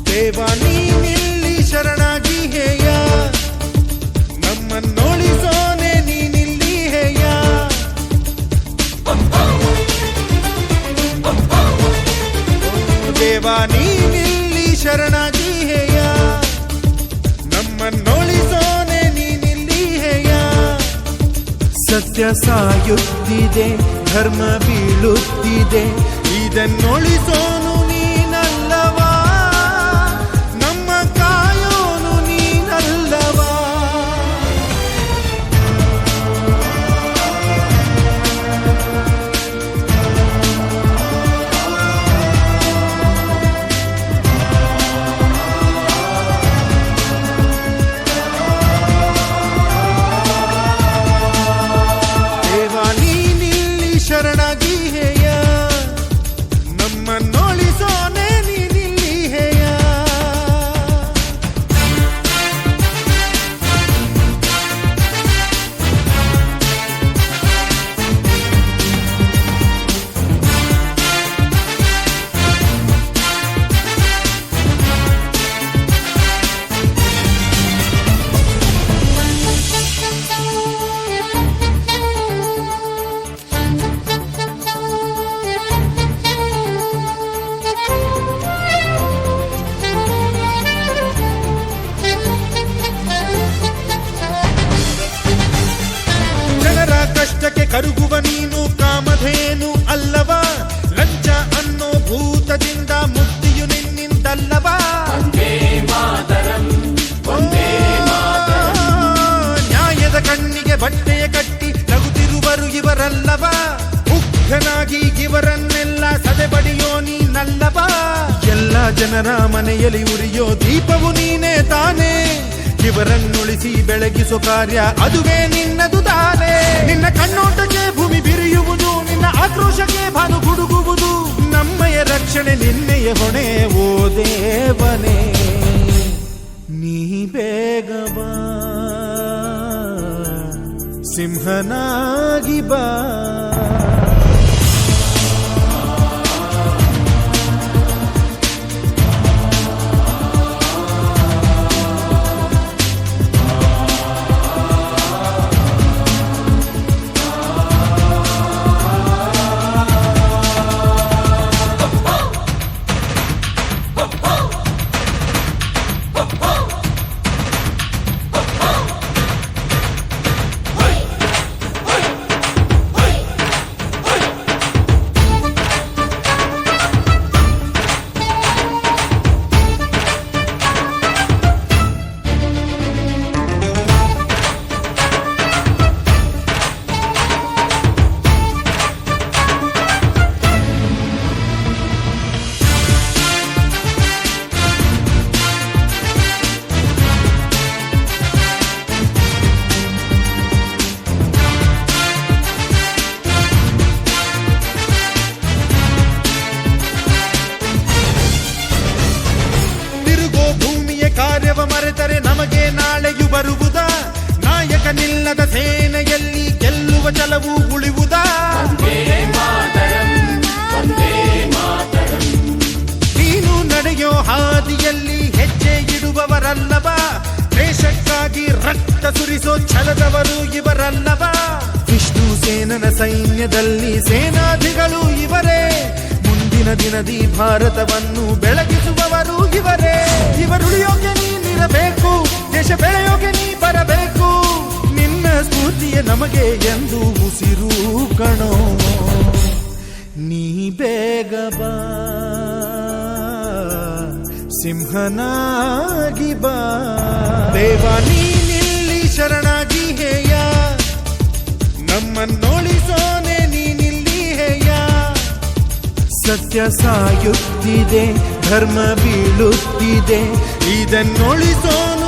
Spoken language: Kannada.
ದೇವ ನೀನಿಲ್ಲಿ ಶರಣಾಗಿ ಹೇಯ, ನಮ್ಮನ್ನೊಳಿಸೋನೆ ನೀನಿಲ್ಲಿ ಹೇಯ. ದೇವ ನೀನಿಲ್ಲಿ ಶರಣಾಗಿ ಹೇಯ, ನಮ್ಮನ್ನೊಳಿಸೋನೆ ನೀನಿಲ್ಲಿ ಹೇಯ. ಸತ್ಯ ಸಾಯುತ್ತಿದೆ, ಧರ್ಮ ಬೀಳುತ್ತಿದೆ, ಇದನ್ನೊಳಿಸೋನು ನೀನಲ್ಲವಾ, ನಮ್ಮ ಕಾಯೋನು ನೀನಲ್ಲವಾ. ದೇವ ನೀನಿಲ್ಲಿ ಶರಣಾಗಿ ಹೇಯ, ನಮ್ಮನ್ನೊಳಿಸೋನೆ ನೀನಿಲ್ಲಿ ಹೇಯ. ಜನರ ಕಷ್ಟಕ್ಕೆ ಕರುಗುವ ನೀನು ಕಾಮಧೇನು ಅಲ್ಲವಾ, ಲಂಚ ಅನ್ನೋ ಭೂತದಿಂದ ಮುಕ್ತಿಯು ನಿನ್ನಿಂದಲ್ಲವಾ. ನ್ಯಾಯದ ಕಣ್ಣಿಗೆ ಬಟ್ಟೆಯ ಕಟ್ಟಿ ನಗುತ್ತಿರುವರು ಇವರಲ್ಲವಾ, ಮುಗ್ಧನಾಗಿ ಇವರನ್ನೆಲ್ಲ ಸದೆಬಡಿಯೋ ನೀನಲ್ಲವಾ. ಎಲ್ಲ ಜನರ ಮನೆಯಲ್ಲಿ ಉರಿಯೋ ದೀಪವು ನೀನೇ ತಾನೇ, ಇವರನ್ನುಳಿಸಿ ಬೆಳಗಿಸೋ ಕಾರ್ಯ ಅದುವೇ ನಿನ್ನದು ತಾನೇ. ನಿನ್ನ ಕಣ್ಣೋಟಕ್ಕೆ ಭೂಮಿ ಬಿರಿಯುವುದು, ನಿನ್ನ ಆಕ್ರೋಶಕ್ಕೆ ಭಾನು ಗುಡುಗುವುದು, ನಮ್ಮಯ ರಕ್ಷಣೆ ನಿನ್ನೆಯ ಹೊಣೆ ಓ ದೇವನೇ. ನೀ ಬೇಗ ಬಾ, ಸಿಂಹನಾಗಿ ಬಾ. ಕಾರ್ಯವ ಮರೆತರೆ ನಮಗೆ ನಾಳೆಯು ಬರುವುದಾ, ನಾಯಕನಿಲ್ಲದ ಸೇನೆಯಲ್ಲಿ ಗೆಲ್ಲುವ ಛಲವು ಉಳಿವುದಾ. ನೀನು ನಡೆಯೋ ಹಾದಿಯಲ್ಲಿ ಹೆಜ್ಜೆ ಇಡುವವರಲ್ಲವಾ, ದೇಶಕ್ಕಾಗಿ ರಕ್ತ ಸುರಿಸೋ ಛಲದವರು ಇವರಲ್ಲವಾ. ವಿಷ್ಣು ಸೇನನ ಸೈನ್ಯದಲ್ಲಿ ಸೇನಾಧಿಗಳು ಇವರೇ, ಮುಂದಿನ ದಿನದಿ ಭಾರತವನ್ನು ಬೆಳಗಿಸುವವರು ಇವರೇ. ಇವರುಳಿಯೋಕೆ ನೀನಿರಬೇಕು, ದೇಶ ಬೆಳೆಯೋಕೆ ನೀ ಬರಬೇಕು, ನಿನ್ನ ಸ್ಫೂರ್ತಿಯ ನಮಗೆ ಎಂದು ಉಸಿರು ಕಣೋ. ನೀ ಬೇಗ ಬಾ, ಸಿಂಹನಾಗಿ ಬಾ. ದೇವ ನೀನಿಲ್ಲಿ ಶರಣಾಗಿ ಹೇಯ, ನಮ್ಮನ್ನೊಳಿಸೋನೆ ನೀನಿಲ್ಲಿ ಹೇಯ. ಸತ್ಯ ಸಾಯುತ್ತಿದೆ, ಧರ್ಮ ಬೀಳುತ್ತಿದೆ, ಇದನ್ನೊಳಿಸೋನು